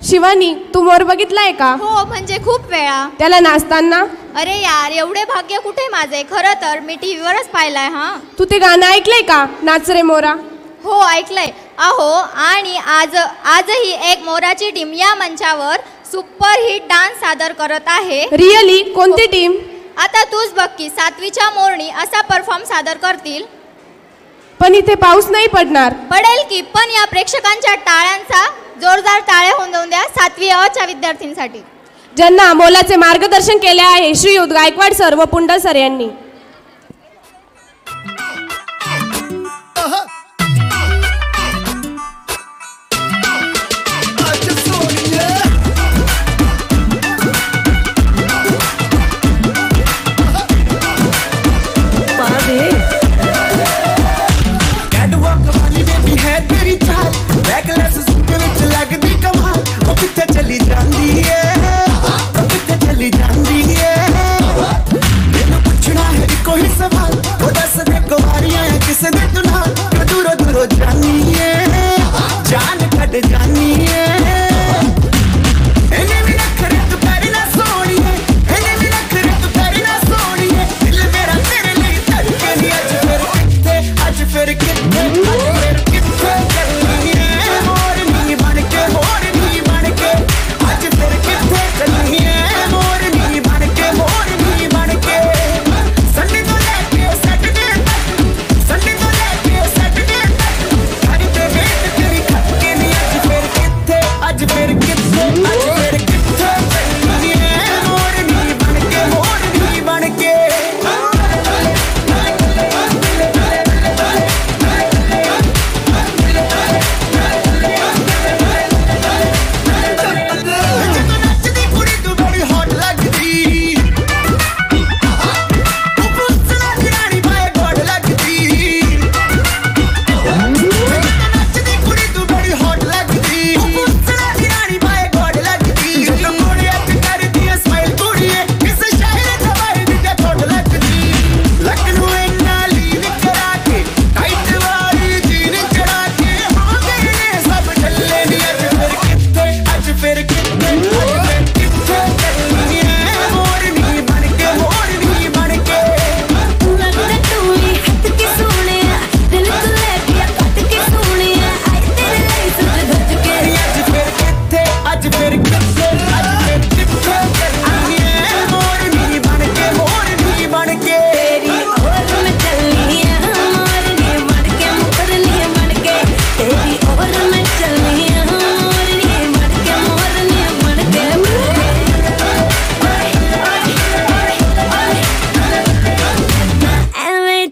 शिवानी, तू मोर बघितलाय का? हो, म्हणजे खूप वेळा. त्याला नाचताना? अरे यार, एवढे भाग्य कुठे माझे. खरं तर मी टीव्हीवरच पाहिलाय. तू ते गाणं ऐकलंय का, नाच रे मोरा? हो, ऐकलंय. अहो, आणि आजही एक मोराची टीम या मंचावर सुपरहिट डान्स सादर करत आहे. रिअली? कोणती टीम? आता तूच बघ की 7वीच्या मोरणी असा परफॉर्म सादर करतील. पण इथे पाऊस नाही पडणार. पडेल की, पण या प्रेक्षकांच्या टाळ्यांचा जोरदार टाळ्या होऊन जाऊन द्या 7वी अ च्या विद्यार्थ्यांसाठी, ज्यांना मोलाचे मार्गदर्शन केले आहे श्रीयुत गायकवाड सर व पुंडल सर यांनी.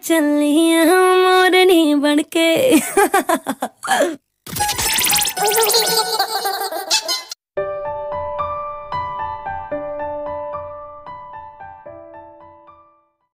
चलिए मोरनी बनके